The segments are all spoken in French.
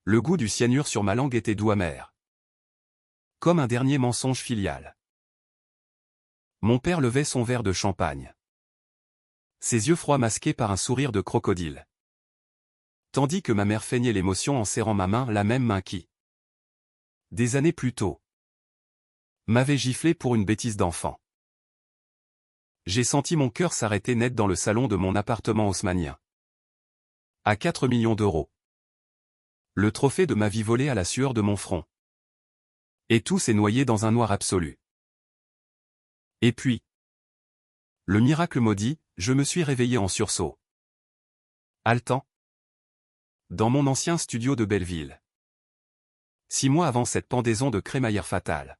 Le goût du cyanure sur ma langue était doux amer. Comme un dernier mensonge filial. Mon père levait son verre de champagne. Ses yeux froids masqués par un sourire de crocodile. Tandis que ma mère feignait l'émotion en serrant ma main, la même main qui, des années plus tôt, m'avait giflé pour une bêtise d'enfant. J'ai senti mon cœur s'arrêter net dans le salon de mon appartement haussmannien. À 4 millions d'euros. Le trophée de ma vie volé à la sueur de mon front. Et tout s'est noyé dans un noir absolu. Et puis, le miracle maudit, je me suis réveillé en sursaut. Haletant. Dans mon ancien studio de Belleville. 6 mois avant cette pendaison de crémaillère fatale.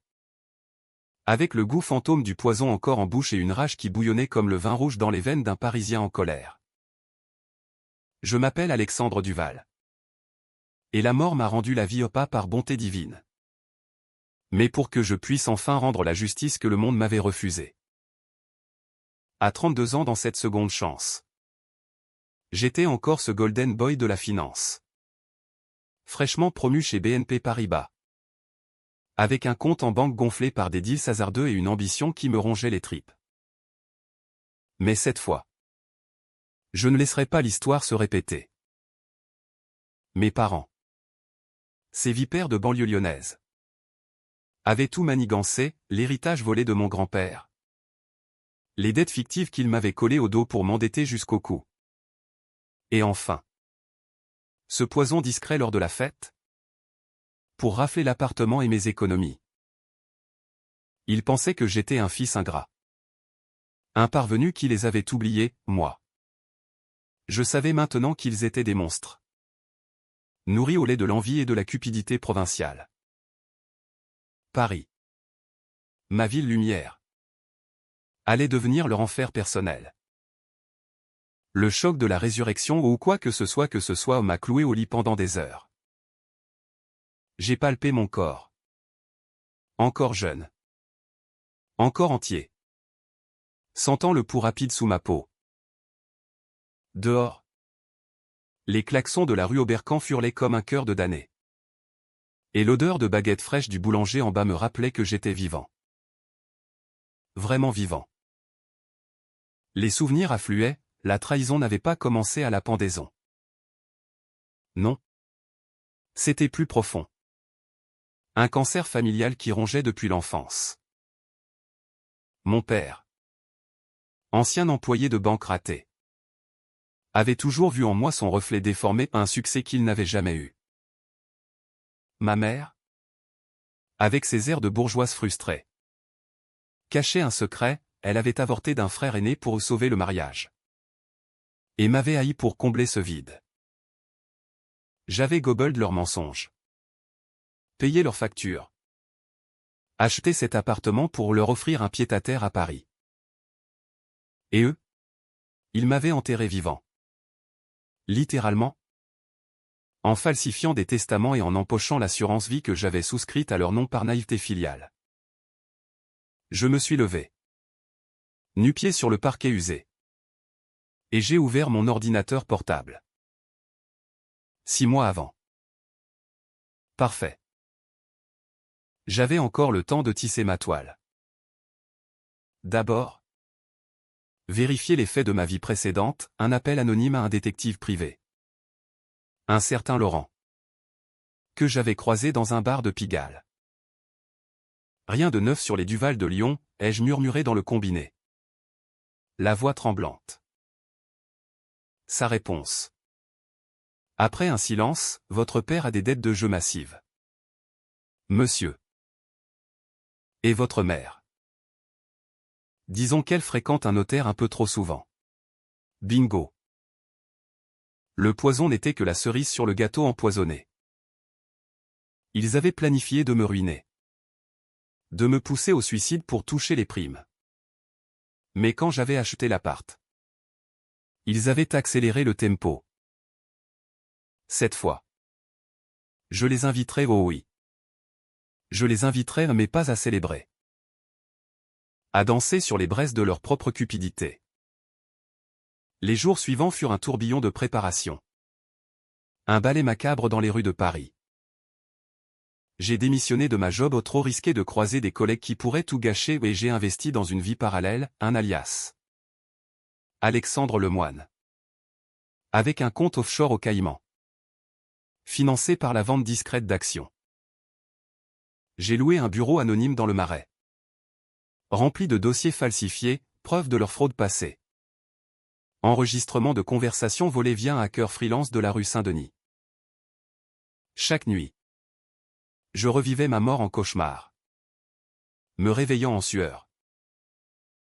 Avec le goût fantôme du poison encore en bouche et une rage qui bouillonnait comme le vin rouge dans les veines d'un Parisien en colère. Je m'appelle Alexandre Duval. Et la mort m'a rendu la vie au pas par bonté divine. Mais pour que je puisse enfin rendre la justice que le monde m'avait refusée. À 32 ans dans cette seconde chance. J'étais encore ce golden boy de la finance. Fraîchement promu chez BNP Paribas. Avec un compte en banque gonflé par des deals hasardeux et une ambition qui me rongeait les tripes. Mais cette fois, je ne laisserai pas l'histoire se répéter. Mes parents, ces vipères de banlieue lyonnaise, avaient tout manigancé, l'héritage volé de mon grand-père. Les dettes fictives qu'il m'avait collées au dos pour m'endetter jusqu'au cou. Et enfin, ce poison discret lors de la fête, pour rafler l'appartement et mes économies. Ils pensaient que j'étais un fils ingrat. Un parvenu qui les avait oubliés, moi. Je savais maintenant qu'ils étaient des monstres. Nourris au lait de l'envie et de la cupidité provinciale. Paris. Ma ville lumière. Allait devenir leur enfer personnel. Le choc de la résurrection ou quoi que ce soit m'a cloué au lit pendant des heures. J'ai palpé mon corps. Encore jeune. Encore entier. Sentant le pouls rapide sous ma peau. Dehors. Les klaxons de la rue Oberkampf hurlaient comme un cœur de damné. Et l'odeur de baguette fraîche du boulanger en bas me rappelait que j'étais vivant. Vraiment vivant. Les souvenirs affluaient, la trahison n'avait pas commencé à la pendaison. Non. C'était plus profond. Un cancer familial qui rongeait depuis l'enfance. Mon père, ancien employé de banque raté, avait toujours vu en moi son reflet déformé, un succès qu'il n'avait jamais eu. Ma mère, avec ses airs de bourgeoise frustrée, cachait un secret, elle avait avorté d'un frère aîné pour sauver le mariage. Et m'avait haï pour combler ce vide. J'avais gobelé leurs mensonges. Payé leurs factures. Acheté cet appartement pour leur offrir un pied-à-terre à Paris. Et eux? Ils m'avaient enterré vivant. Littéralement. En falsifiant des testaments et en empochant l'assurance vie que j'avais souscrite à leur nom par naïveté filiale. Je me suis levé. Nu-pied sur le parquet usé. Et j'ai ouvert mon ordinateur portable. 6 mois avant. Parfait. J'avais encore le temps de tisser ma toile. D'abord, vérifier les faits de ma vie précédente, un appel anonyme à un détective privé. Un certain Laurent. Que j'avais croisé dans un bar de Pigalle. Rien de neuf sur les Duval de Lyon, ai-je murmuré dans le combiné. La voix tremblante. Sa réponse. Après un silence, votre père a des dettes de jeu massives. Monsieur. Et votre mère. Disons qu'elle fréquente un notaire un peu trop souvent. Bingo. Le poison n'était que la cerise sur le gâteau empoisonné. Ils avaient planifié de me ruiner. De me pousser au suicide pour toucher les primes. Mais quand j'avais acheté l'appart, ils avaient accéléré le tempo. Cette fois, je les inviterai, oh oui. Je les inviterai mais pas à célébrer. À danser sur les braises de leur propre cupidité. Les jours suivants furent un tourbillon de préparation. Un ballet macabre dans les rues de Paris. J'ai démissionné de ma job trop risqué de croiser des collègues qui pourraient tout gâcher et j'ai investi dans une vie parallèle, un alias. Alexandre Lemoine. Avec un compte offshore au Caïmans. Financé par la vente discrète d'actions. J'ai loué un bureau anonyme dans le Marais. Rempli de dossiers falsifiés, preuve de leur fraude passée. Enregistrement de conversations volées via un hacker freelance de la rue Saint-Denis. Chaque nuit. Je revivais ma mort en cauchemar. Me réveillant en sueur.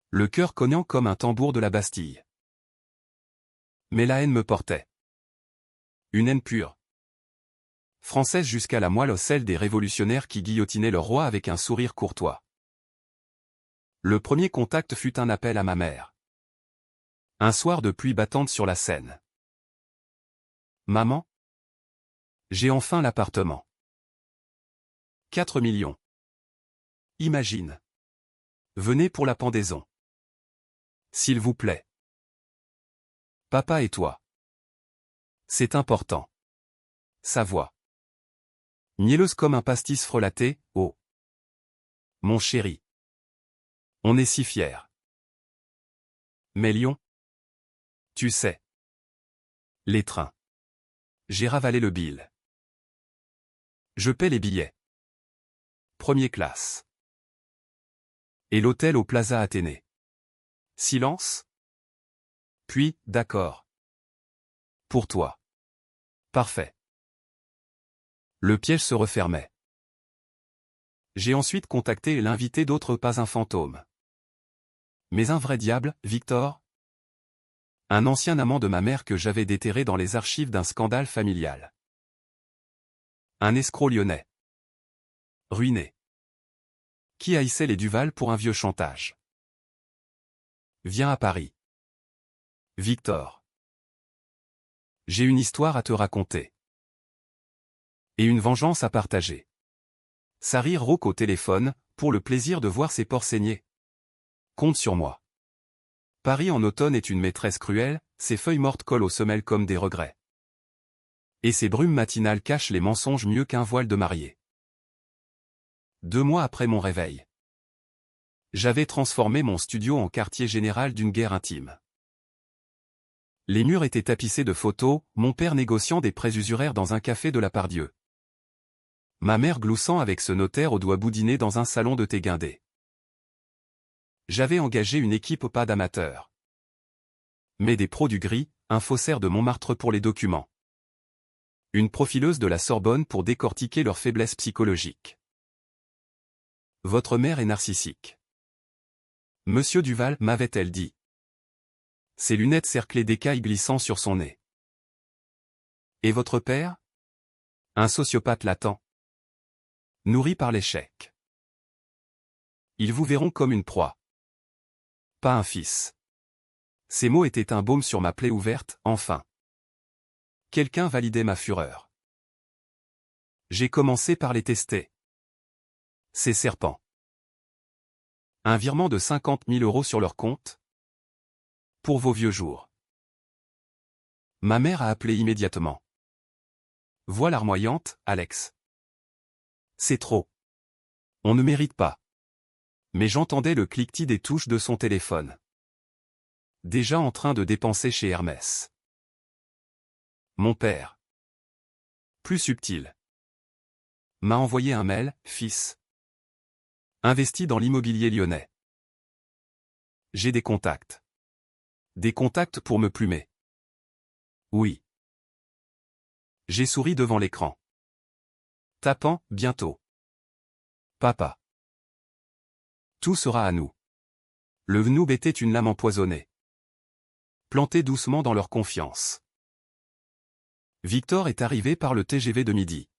Le cœur cognant comme un tambour de la Bastille. Mais la haine me portait. Une haine pure. Française jusqu'à la moelle, celle des révolutionnaires qui guillotinaient leur roi avec un sourire courtois. Le premier contact fut un appel à ma mère. Un soir de pluie battante sur la Seine. Maman? J'ai enfin l'appartement. 4 millions. Imagine. Venez pour la pendaison. S'il vous plaît. Papa et toi. C'est important. Sa voix. Mielleuse comme un pastis frelaté, oh. Mon chéri. On est si fiers. Mais Lyon? Tu sais. Les trains. J'ai ravalé le bill. Je paie les billets. Première classe. Et l'hôtel au Plaza Athénée. Silence? Puis, d'accord. Pour toi. Parfait. Le piège se refermait. J'ai ensuite contacté et l'invité d'autres, pas un fantôme. Mais un vrai diable, Victor? Un ancien amant de ma mère que j'avais déterré dans les archives d'un scandale familial. Un escroc lyonnais. Ruiné. Qui haïssait les Duval pour un vieux chantage. Viens à Paris. Victor. J'ai une histoire à te raconter. Et une vengeance à partager. Sarir rauque au téléphone, pour le plaisir de voir ses pores saigner. Compte sur moi. Paris en automne est une maîtresse cruelle, ses feuilles mortes collent aux semelles comme des regrets. Et ses brumes matinales cachent les mensonges mieux qu'un voile de mariée. 2 mois après mon réveil. J'avais transformé mon studio en quartier général d'une guerre intime. Les murs étaient tapissés de photos, mon père négociant des prêts usuraires dans un café de la Pardieu. Ma mère gloussant avec ce notaire aux doigts boudinés dans un salon de thé guindé. J'avais engagé une équipe pas d'amateurs. Mais des pros du gris, un faussaire de Montmartre pour les documents. Une profileuse de la Sorbonne pour décortiquer leurs faiblesses psychologiques. Votre mère est narcissique. Monsieur Duval, m'avait-elle dit. Ses lunettes cerclées d'écailles glissant sur son nez. Et votre père? Un sociopathe latent. Nourri par l'échec. Ils vous verront comme une proie. Pas un fils. Ces mots étaient un baume sur ma plaie ouverte, enfin. Quelqu'un validait ma fureur. J'ai commencé par les tester. Ces serpents. Un virement de 50 000 € sur leur compte? Pour vos vieux jours. Ma mère a appelé immédiatement. Voix larmoyante, Alex. C'est trop. On ne mérite pas. Mais j'entendais le cliquetis des touches de son téléphone. Déjà en train de dépenser chez Hermès. Mon père. Plus subtil. M'a envoyé un mail, fils. Investi dans l'immobilier lyonnais. J'ai des contacts. Des contacts pour me plumer. Oui. J'ai souri devant l'écran. Tapant, bientôt. Papa. Tout sera à nous. Le Vnoub était une lame empoisonnée. Plantée doucement dans leur confiance. Victor est arrivé par le TGV de midi.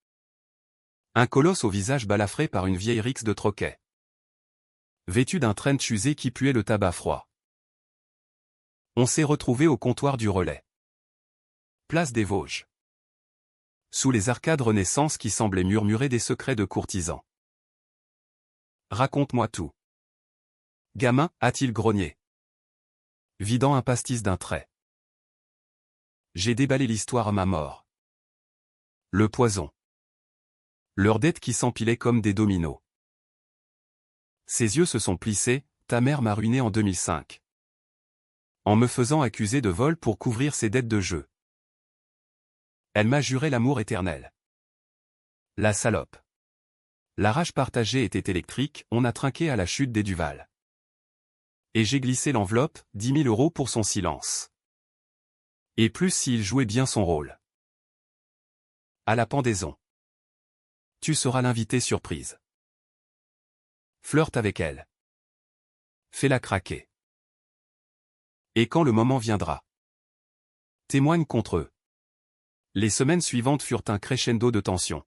Un colosse au visage balafré par une vieille rixe de troquet. Vêtu d'un trench usé qui puait le tabac froid. On s'est retrouvé au comptoir du Relais. Place des Vosges. Sous les arcades Renaissance qui semblaient murmurer des secrets de courtisans. Raconte-moi tout. Gamin, a-t-il grogné. Vidant un pastis d'un trait. J'ai déballé l'histoire à ma mort. Le poison. Leurs dettes qui s'empilaient comme des dominos. Ses yeux se sont plissés, ta mère m'a ruiné en 2005. En me faisant accuser de vol pour couvrir ses dettes de jeu. Elle m'a juré l'amour éternel. La salope. La rage partagée était électrique, on a trinqué à la chute des Duval. Et j'ai glissé l'enveloppe, 10 000 € pour son silence. Et plus s'il jouait bien son rôle. À la pendaison. Tu seras l'invité surprise. Flirte avec elle. Fais-la craquer. Et quand le moment viendra. Témoigne contre eux. Les semaines suivantes furent un crescendo de tension.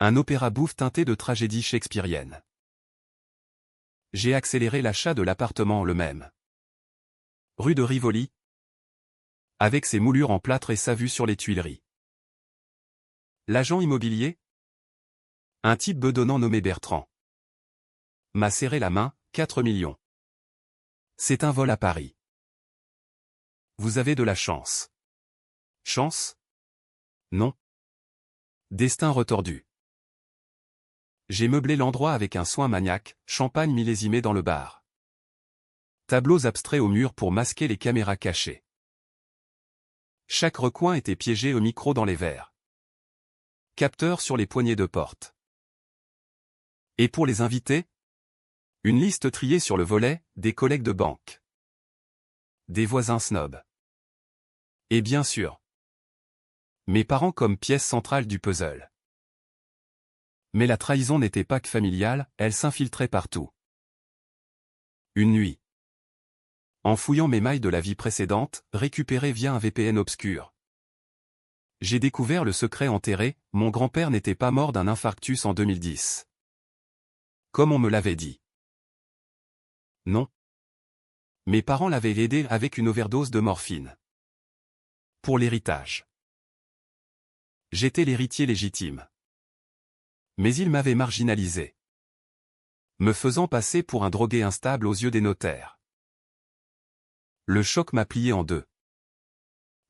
Un opéra bouffe teinté de tragédie shakespearienne. J'ai accéléré l'achat de l'appartement le même. Rue de Rivoli. Avec ses moulures en plâtre et sa vue sur les Tuileries. L'agent immobilier? Un type bedonnant nommé Bertrand. M'a serré la main, 4 millions. C'est un vol à Paris. Vous avez de la chance. Chance? Non. Destin retordu. J'ai meublé l'endroit avec un soin maniaque, champagne millésimé dans le bar. Tableaux abstraits au mur pour masquer les caméras cachées. Chaque recoin était piégé au micro dans les verres. Capteur sur les poignées de porte. Et pour les invités? Une liste triée sur le volet, des collègues de banque. Des voisins snobs. Et bien sûr, mes parents comme pièce centrale du puzzle. Mais la trahison n'était pas que familiale, elle s'infiltrait partout. Une nuit. En fouillant mes mailles de la vie précédente, récupérées via un VPN obscur. J'ai découvert le secret enterré, mon grand-père n'était pas mort d'un infarctus en 2010. Comme on me l'avait dit. Non. Mes parents l'avaient aidé avec une overdose de morphine. Pour l'héritage. J'étais l'héritier légitime. Mais il m'avait marginalisé. Me faisant passer pour un drogué instable aux yeux des notaires. Le choc m'a plié en deux.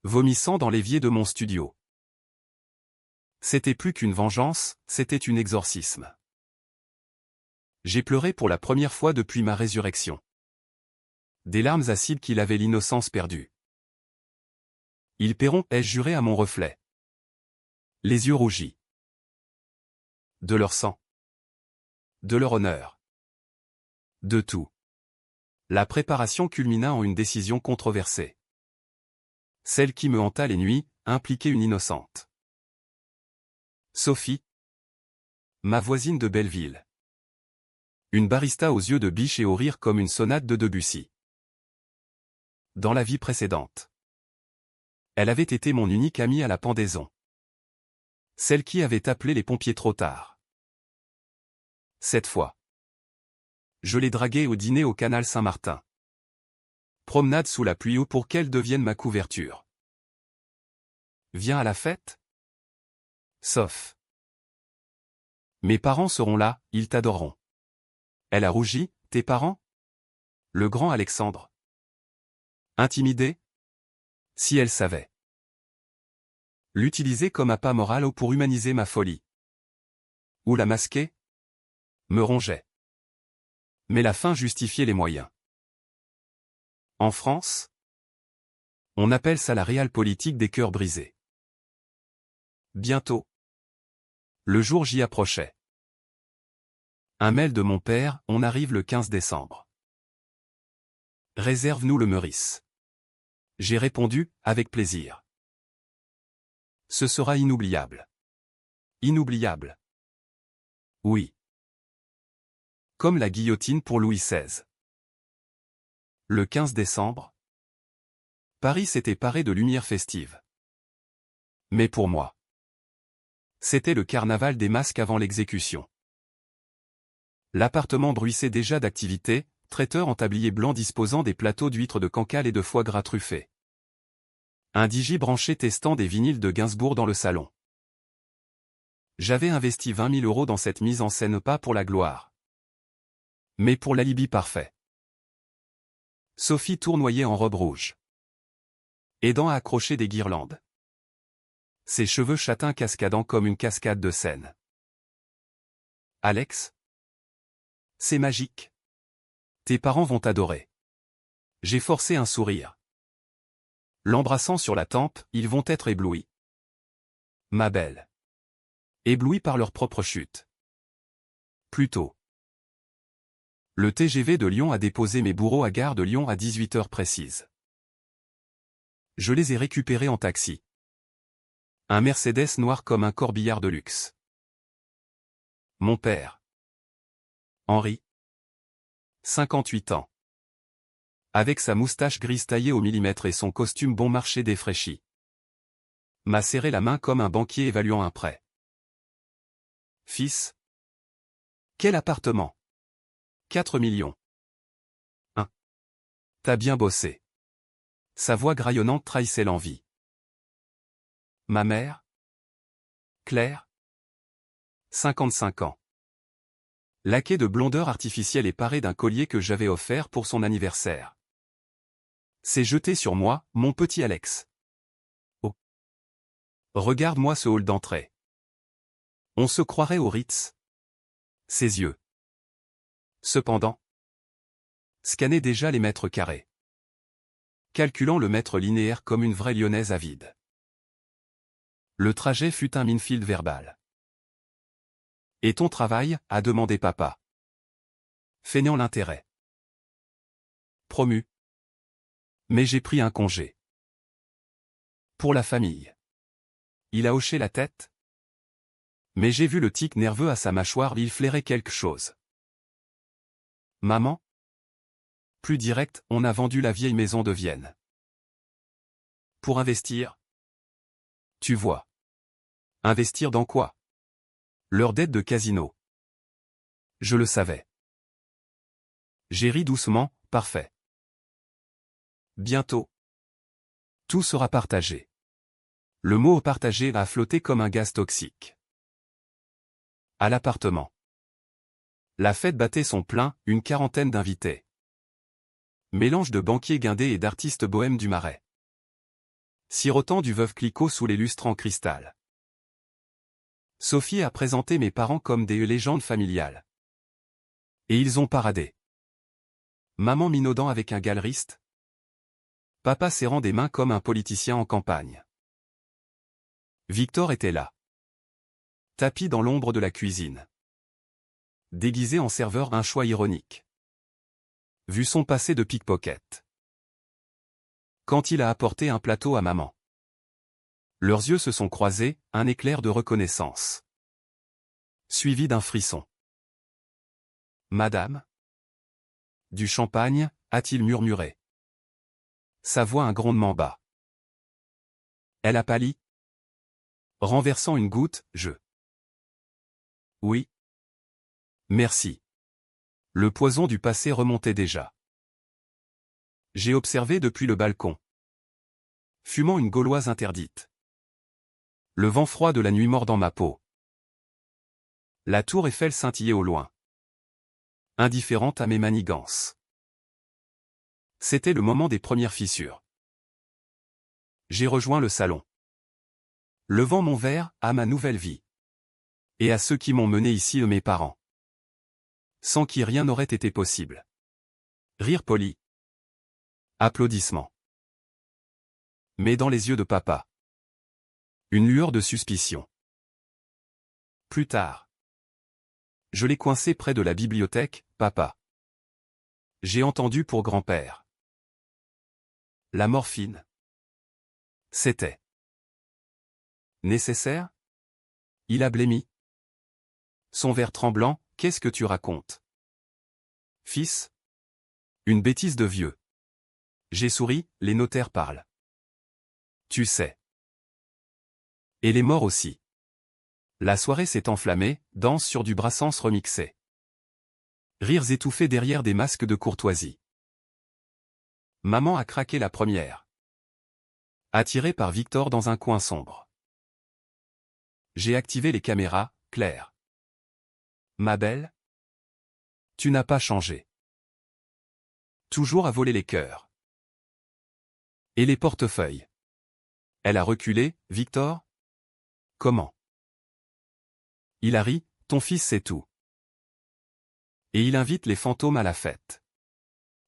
Vomissant dans l'évier de mon studio. C'était plus qu'une vengeance, c'était un exorcisme. J'ai pleuré pour la première fois depuis ma résurrection. Des larmes acides qu'il avait l'innocence perdue. Ils paieront, ai-je juré à mon reflet. Les yeux rougis. De leur sang. De leur honneur. De tout. La préparation culmina en une décision controversée. Celle qui me hanta les nuits, impliquait une innocente. Sophie. Ma voisine de Belleville. Une barista aux yeux de biche et au rire comme une sonate de Debussy. Dans la vie précédente. Elle avait été mon unique amie à la pendaison. Celle qui avait appelé les pompiers trop tard. Cette fois. Je l'ai draguée au dîner au canal Saint-Martin. Promenade sous la pluie pour qu'elle devienne ma couverture. Viens à la fête? Sauf. Mes parents seront là, ils t'adoreront. Elle a rougi, tes parents? Le grand Alexandre. Intimidé? Si elle savait. L'utiliser comme appât moral ou pour humaniser ma folie. Ou la masquer? Me rongeait. Mais la fin justifiait les moyens. En France? On appelle ça la réalpolitik des cœurs brisés. Bientôt. Le jour J approchait. Un mail de mon père, on arrive le 15 décembre. Réserve-nous le Meurice. J'ai répondu, avec plaisir. Ce sera inoubliable. Inoubliable. Oui. Comme la guillotine pour Louis XVI. Le 15 décembre. Paris s'était paré de lumière festive. Mais pour moi. C'était le carnaval des masques avant l'exécution. L'appartement bruissait déjà d'activité, traiteur en tablier blanc disposant des plateaux d'huîtres de Cancale et de foie gras truffés. Un DJ branché testant des vinyles de Gainsbourg dans le salon. J'avais investi 20 000 € dans cette mise en scène pas pour la gloire. Mais pour l'alibi parfait. Sophie tournoyait en robe rouge. Aidant à accrocher des guirlandes. Ses cheveux châtains cascadant comme une cascade de Seine. Alex? C'est magique. Tes parents vont t'adorer. J'ai forcé un sourire. L'embrassant sur la tempe, ils vont être éblouis. Ma belle. Éblouis par leur propre chute. Plutôt. Le TGV de Lyon a déposé mes bourreaux à gare de Lyon à 18h précise. Je les ai récupérés en taxi. Un Mercedes noir comme un corbillard de luxe. Mon père. Henri. 58 ans. Avec sa moustache grise taillée au millimètre et son costume bon marché défraîchi. M'a serré la main comme un banquier évaluant un prêt. Fils. Quel appartement? 4 millions. 1. T'as bien bossé. Sa voix graillonnante trahissait l'envie. Ma mère? Claire? 55 ans. Laquée de blondeur artificielle et parée d'un collier que j'avais offert pour son anniversaire. S'est jeté sur moi, mon petit Alex. Oh. Regarde-moi ce hall d'entrée. On se croirait au Ritz. Ses yeux. Cependant. Scannait déjà les mètres carrés. Calculant le mètre linéaire comme une vraie lyonnaise avide. Le trajet fut un minefield verbal. Et ton travail, a demandé papa. Feignant l'intérêt. Promu. Mais j'ai pris un congé. Pour la famille. Il a hoché la tête. Mais j'ai vu le tic nerveux à sa mâchoire, il flairait quelque chose. Maman? Plus direct, on a vendu la vieille maison de Vienne. Pour investir? Tu vois. Investir dans quoi? Leur dette de casino. Je le savais. J'ai ri doucement, parfait. Bientôt. Tout sera partagé. Le mot partagé a flotté comme un gaz toxique. À l'appartement. La fête battait son plein, une quarantaine d'invités. Mélange de banquiers guindés et d'artistes bohèmes du Marais. Sirotant du veuve Clicquot sous les lustres en cristal. Sophie a présenté mes parents comme des légendes familiales. Et ils ont paradé. Maman minaudant avec un galeriste. Papa serrant des mains comme un politicien en campagne. Victor était là. Tapis dans l'ombre de la cuisine. Déguisé en serveur, un choix ironique. Vu son passé de pickpocket. Quand il a apporté un plateau à maman. Leurs yeux se sont croisés, un éclair de reconnaissance. Suivi d'un frisson. Madame? Du champagne, a-t-il murmuré. Sa voix un grondement bas. Elle a pâli. Renversant une goutte, je. Oui. Merci. Le poison du passé remontait déjà. J'ai observé depuis le balcon. Fumant une gauloise interdite. Le vent froid de la nuit mord dans ma peau. La tour Eiffel scintillait au loin. Indifférente à mes manigances. C'était le moment des premières fissures. J'ai rejoint le salon. Levant mon verre à ma nouvelle vie. Et à ceux qui m'ont mené ici, mes parents. Sans qui rien n'aurait été possible. Rire poli. Applaudissements. Mais dans les yeux de papa. Une lueur de suspicion. Plus tard. Je l'ai coincé près de la bibliothèque, papa. J'ai entendu pour grand-père. La morphine. C'était. Nécessaire? Il a blêmi. Son verre tremblant, qu'est-ce que tu racontes? Fils? Une bêtise de vieux. J'ai souri, les notaires parlent. Tu sais. Et les morts aussi. La soirée s'est enflammée, danse sur du Brassens remixé. Rires étouffés derrière des masques de courtoisie. Maman a craqué la première. Attirée par Victor dans un coin sombre. J'ai activé les caméras, Claire. Ma belle? Tu n'as pas changé. Toujours à voler les cœurs. Et les portefeuilles. Elle a reculé, Victor? Comment? Hilary, ton fils sait tout. Et il invite les fantômes à la fête.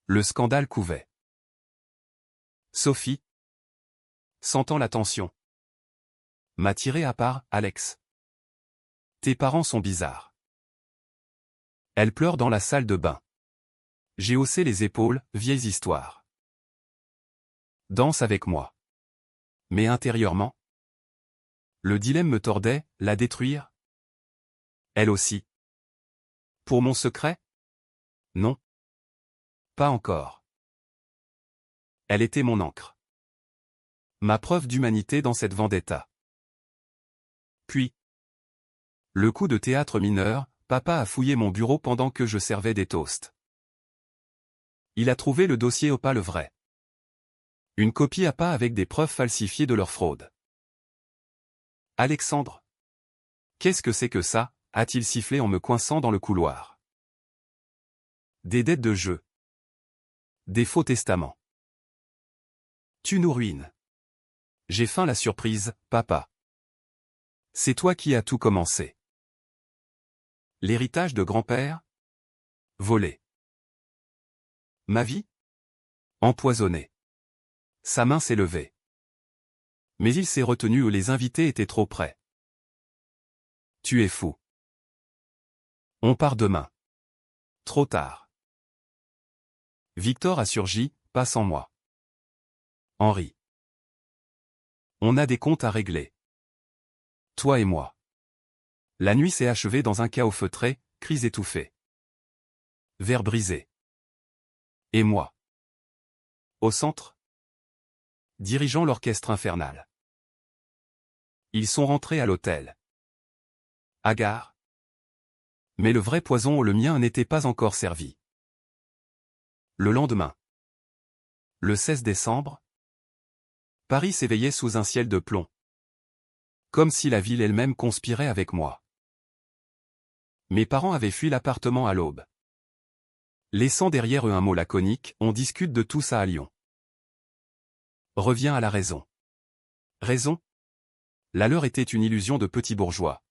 Le scandale couvait. Sophie, sentant la tension, m'a tiré à part. Alex, tes parents sont bizarres. Elle pleure dans la salle de bain. J'ai haussé les épaules. Vieilles histoires. Danse avec moi. Mais intérieurement, le dilemme me tordait. La détruire? Elle aussi. Pour mon secret? Non. Pas encore. Elle était mon encre. Ma preuve d'humanité dans cette vendetta. Puis, le coup de théâtre mineur, papa a fouillé mon bureau pendant que je servais des toasts. Il a trouvé le dossier Opa le vrai. Une copie APA avec des preuves falsifiées de leur fraude. Alexandre. Qu'est-ce que c'est que ça? A-t-il sifflé en me coinçant dans le couloir. Des dettes de jeu. Des faux testaments. Tu nous ruines. J'ai faim la surprise, papa. C'est toi qui as tout commencé. L'héritage de grand-père? Volé. Ma vie? Empoisonnée. Sa main s'est levée. Mais il s'est retenu où les invités étaient trop près. Tu es fou. On part demain. Trop tard. Victor a surgi, pas sans moi. Henri. On a des comptes à régler. Toi et moi. La nuit s'est achevée dans un chaos feutré, cris étouffés. Verre brisé. Et moi. Au centre. Dirigeant l'orchestre infernal. Ils sont rentrés à l'hôtel. Hagard. Mais le vrai poison le mien n'était pas encore servi. Le lendemain. Le 16 décembre. Paris s'éveillait sous un ciel de plomb. Comme si la ville elle-même conspirait avec moi. Mes parents avaient fui l'appartement à l'aube. Laissant derrière eux un mot laconique, on discute de tout ça à Lyon. Reviens à la raison. Raison? La leur était une illusion de petits bourgeois.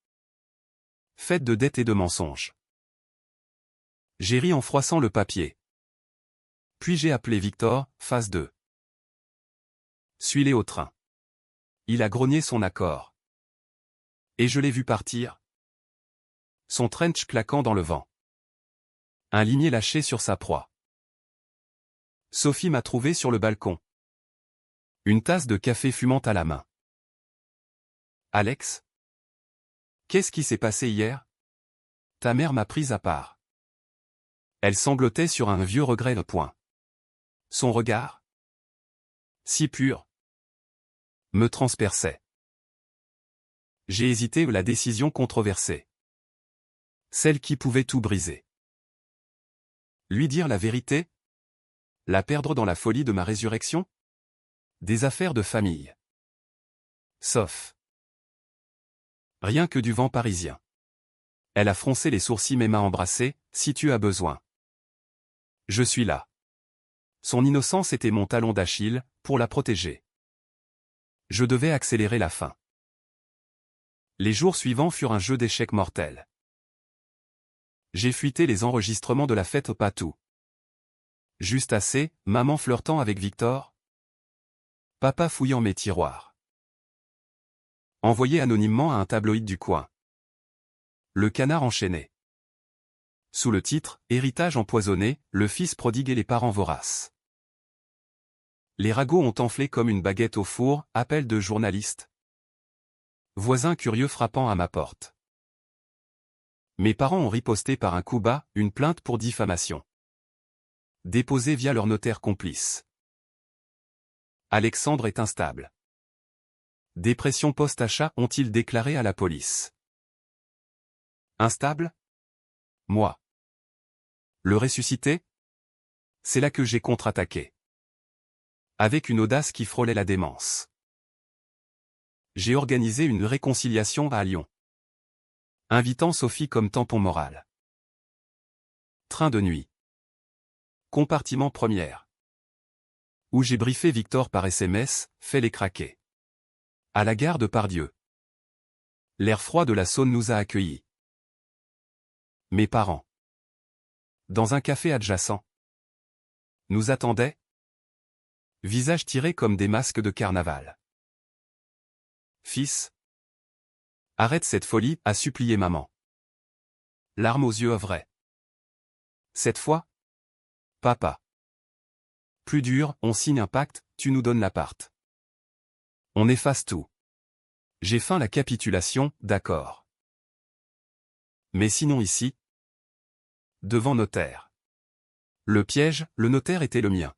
Faite de dettes et de mensonges. J'ai ri en froissant le papier. Puis j'ai appelé Victor, phase 2. Suis-les au train. Il a grogné son accord. Et je l'ai vu partir. Son trench claquant dans le vent. Un limier lâché sur sa proie. Sophie m'a trouvé sur le balcon. Une tasse de café fumant à la main. Alex? Qu'est-ce qui s'est passé hier? Ta mère m'a prise à part. Elle sanglotait sur un vieux regret de point. Son regard? Si pur. Me transperçait. J'ai hésité la décision controversée. Celle qui pouvait tout briser. Lui dire la vérité? La perdre dans la folie de ma résurrection? Des affaires de famille. Sauf. Rien que du vent parisien. Elle a froncé les sourcils mais m'a embrassé, si tu as besoin. Je suis là. Son innocence était mon talon d'Achille, pour la protéger. Je devais accélérer la fin. Les jours suivants furent un jeu d'échecs mortel. J'ai fuité les enregistrements de la fête au Patou. Juste assez, maman flirtant avec Victor. Papa fouillant mes tiroirs. Envoyé anonymement à un tabloïd du coin. Le canard enchaîné. Sous le titre « Héritage empoisonné, le fils prodigue et les parents voraces ». Les ragots ont enflé comme une baguette au four, appel de journaliste. Voisin curieux frappant à ma porte. Mes parents ont riposté par un coup bas, une plainte pour diffamation. Déposée via leur notaire complice. Alexandre est instable. Dépression post-achat ont-ils déclaré à la police. Instable? Moi. Le ressusciter? C'est là que j'ai contre-attaqué. Avec une audace qui frôlait la démence. J'ai organisé une réconciliation à Lyon. Invitant Sophie comme tampon moral. Train de nuit. Compartiment première. Où j'ai briefé Victor par SMS, fait les craquer. À la gare de Pardieu. L'air froid de la Saône nous a accueillis. Mes parents. Dans un café adjacent. Nous attendaient. Visages tirés comme des masques de carnaval. Fils. Arrête cette folie, a supplié maman. Larmes aux yeux œuvraient. Cette fois. Papa. Plus dur, on signe un pacte, tu nous donnes l'appart. On efface tout. J'ai feint la capitulation, d'accord. Mais sinon ici. Devant notaire. Le piège, le notaire était le mien.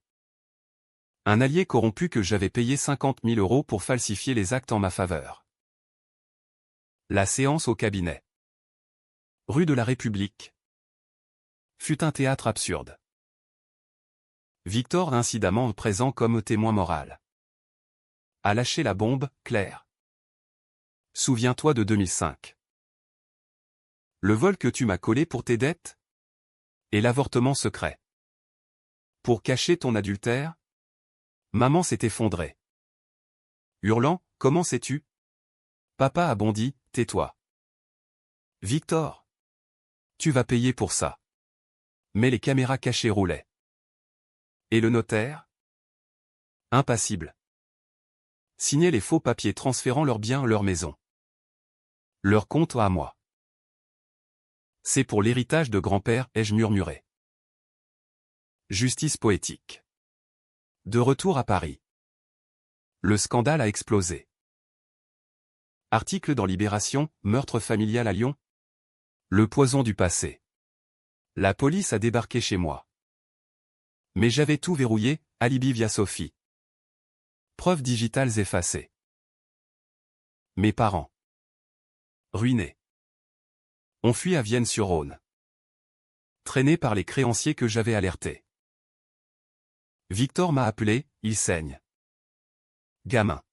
Un allié corrompu que j'avais payé 50 000 € pour falsifier les actes en ma faveur. La séance au cabinet. Rue de la République. Fut un théâtre absurde. Victor incidemment présent comme témoin moral. A lâché la bombe, Claire. Souviens-toi de 2005. Le vol que tu m'as collé pour tes dettes? Et l'avortement secret. Pour cacher ton adultère? Maman s'est effondrée. Hurlant, comment sais-tu? Papa a bondi, tais-toi. Victor. Tu vas payer pour ça. Mais les caméras cachées roulaient. Et le notaire? Impassible. Signait les faux papiers transférant leurs biens, leur maison. Leur compte à moi. C'est pour l'héritage de grand-père, ai-je murmuré. Justice poétique. De retour à Paris. Le scandale a explosé. Article dans Libération, meurtre familial à Lyon. Le poison du passé. La police a débarqué chez moi. Mais j'avais tout verrouillé, alibi via Sophie. Preuves digitales effacées. Mes parents. Ruinés. On fuit à Vienne-sur-Rhône. Traîné par les créanciers que j'avais alertés. Victor m'a appelé, il saigne. Gamin.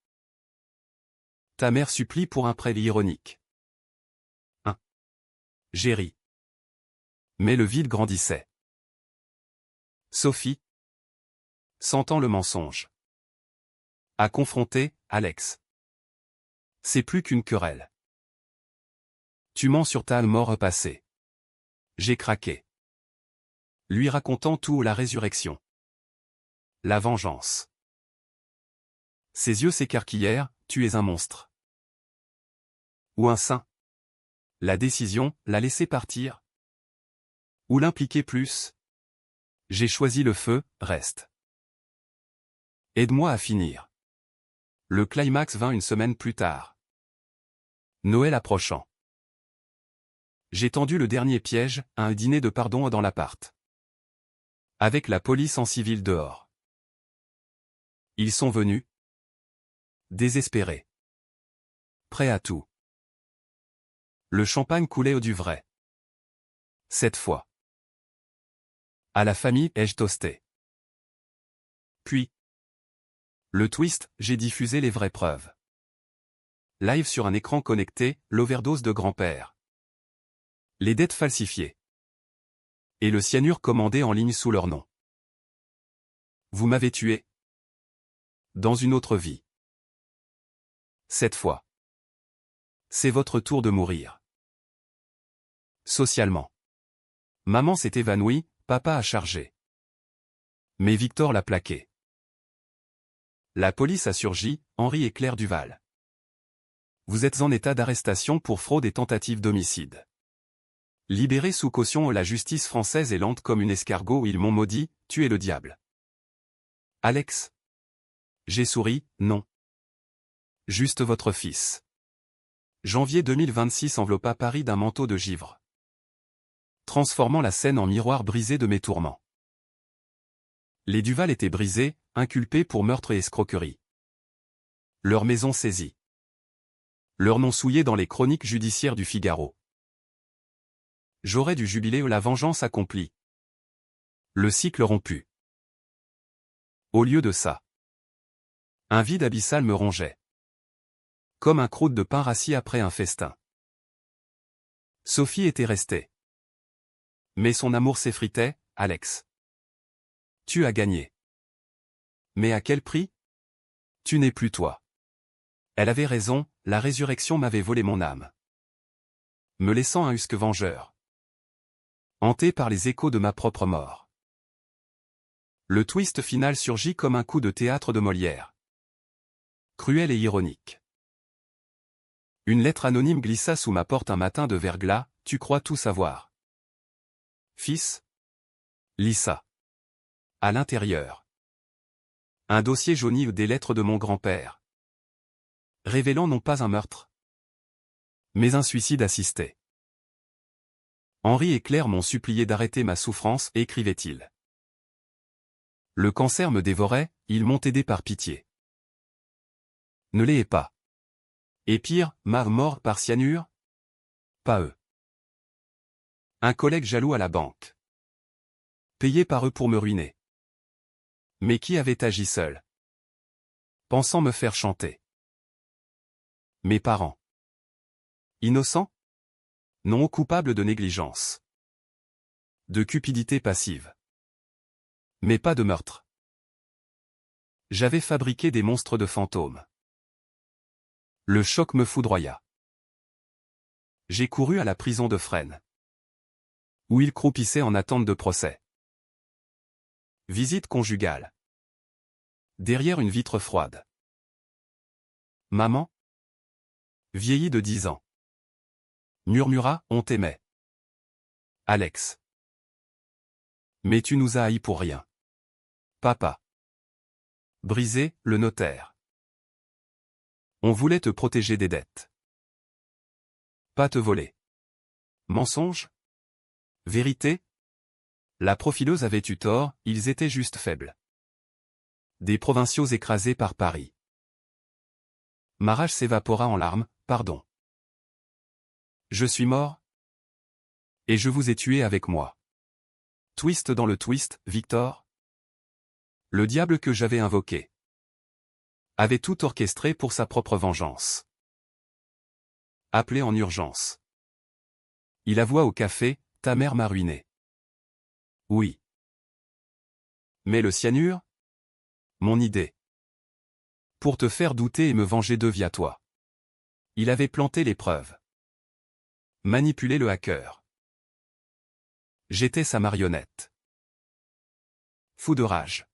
Ta mère supplie pour un prêt ironique. 1. J'ai ri. Mais le vide grandissait. Sophie. Sentant le mensonge. A confronté, Alex. C'est plus qu'une querelle. Tu mens sur ta mort passée. J'ai craqué. Lui racontant tout la résurrection. La vengeance. Ses yeux s'écarquillèrent, tu es un monstre. Ou un saint. La décision, la laisser partir. Ou l'impliquer plus. J'ai choisi le feu, reste. Aide-moi à finir. Le climax vint une semaine plus tard. Noël approchant. J'ai tendu le dernier piège, un dîner de pardon dans l'appart. Avec la police en civil dehors. Ils sont venus. Désespérés. Prêts à tout. Le champagne coulait au du vrai. Cette fois. À la famille, ai-je toasté. Puis. Le twist, j'ai diffusé les vraies preuves. Live sur un écran connecté, l'overdose de grand-père. Les dettes falsifiées. Et le cyanure commandé en ligne sous leur nom. Vous m'avez tué. Dans une autre vie. Cette fois. C'est votre tour de mourir. Socialement. Maman s'est évanouie, papa a chargé. Mais Victor l'a plaqué. La police a surgi, Henri et Claire Duval. Vous êtes en état d'arrestation pour fraude et tentative d'homicide. Libéré sous caution, la justice française est lente comme une escargot, ils m'ont maudit, tu es le diable. Alex. J'ai souri, non. Juste votre fils. Janvier 2026 enveloppa Paris d'un manteau de givre. Transformant la scène en miroir brisé de mes tourments. Les Duval étaient brisés, inculpés pour meurtre et escroquerie. Leur maison saisie. Leur nom souillé dans les chroniques judiciaires du Figaro. J'aurais dû jubiler la vengeance accomplie. Le cycle rompu. Au lieu de ça. Un vide abyssal me rongeait. Comme un croûte de pain rassis après un festin. Sophie était restée. Mais son amour s'effritait, Alex. Tu as gagné. Mais à quel prix? Tu n'es plus toi. Elle avait raison, la résurrection m'avait volé mon âme, me laissant un husque vengeur, hanté par les échos de ma propre mort. Le twist final surgit comme un coup de théâtre de Molière. Cruel et ironique. Une lettre anonyme glissa sous ma porte un matin de verglas, tu crois tout savoir. Fils. Lis ça. À l'intérieur. Un dossier jauni des lettres de mon grand-père. Révélant non pas un meurtre, mais un suicide assisté. Henri et Claire m'ont supplié d'arrêter ma souffrance, écrivait-il. Le cancer me dévorait, ils m'ont aidé par pitié. Ne les hais pas. Et pire, mort par cyanure? Pas eux. Un collègue jaloux à la banque. Payé par eux pour me ruiner. Mais qui avait agi seul? Pensant me faire chanter. Mes parents. Innocents? Non coupables de négligence. De cupidité passive. Mais pas de meurtre. J'avais fabriqué des monstres de fantômes. Le choc me foudroya. J'ai couru à la prison de Fresnes, où il croupissait en attente de procès. Visite conjugale. Derrière une vitre froide. Maman? Vieillie de 10 ans. Murmura, on t'aimait. Alex. Mais tu nous as haïs pour rien. Papa. Brisé, le notaire. On voulait te protéger des dettes. Pas te voler. Mensonge? Vérité? La profileuse avait eu tort, ils étaient juste faibles. Des provinciaux écrasés par Paris. Ma rage s'évapora en larmes, pardon. Je suis mort? Et je vous ai tué avec moi. Twist dans le twist, Victor? Le diable que j'avais invoqué avait tout orchestré pour sa propre vengeance. Appelé en urgence. Il avoua au café, ta mère m'a ruiné. Oui. Mais le cyanure? Mon idée. Pour te faire douter et me venger d'eux via toi. Il avait planté les preuves. Manipulé le hacker. J'étais sa marionnette. Fou de rage.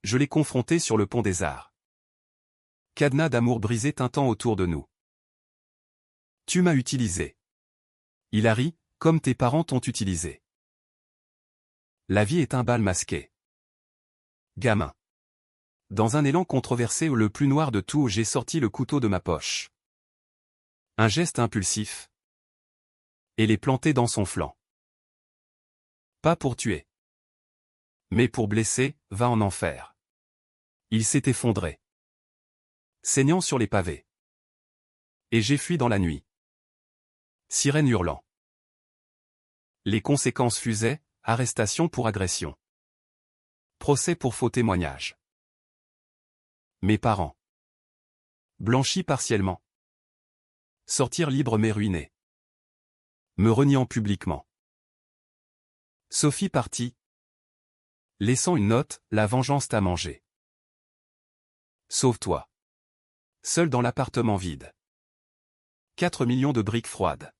Je l'ai confronté sur le pont des Arts. Cadenas d'amour brisé tintant autour de nous. Tu m'as utilisé. Il a ri, comme tes parents t'ont utilisé. La vie est un bal masqué. Gamin. Dans un élan controversé ou le plus noir de tout, j'ai sorti le couteau de ma poche. Un geste impulsif. Et l'ai planté dans son flanc. Pas pour tuer. Mais pour blesser, va en enfer. Il s'est effondré. Saignant sur les pavés. Et j'ai fui dans la nuit. Sirène hurlant. Les conséquences fusaient, arrestation pour agression. Procès pour faux témoignage. Mes parents. Blanchis partiellement. Sortir libre mais ruiné. Me reniant publiquement. Sophie partie. Laissant une note, la vengeance t'a mangé. Sauve-toi. Seul dans l'appartement vide. 4 millions de briques froides.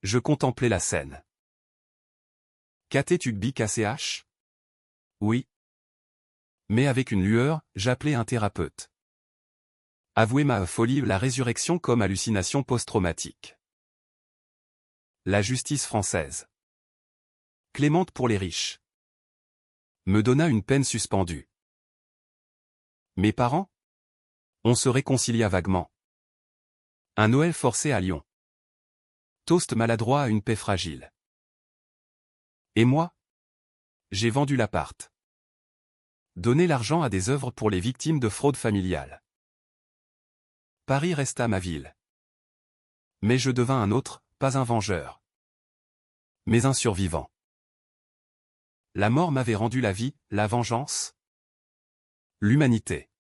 Je contemplais la scène. Caté Tugby KCH? Oui. Mais avec une lueur, j'appelais un thérapeute. Avouer ma folie, la résurrection comme hallucination post-traumatique. La justice française. Clémente pour les riches. Me donna une peine suspendue. Mes parents? On se réconcilia vaguement. Un Noël forcé à Lyon. Toast maladroit à une paix fragile. Et moi? J'ai vendu l'appart. Donné l'argent à des œuvres pour les victimes de fraude familiale. Paris resta ma ville. Mais je devins un autre, pas un vengeur. Mais un survivant. La mort m'avait rendu la vie, la vengeance? L'humanité.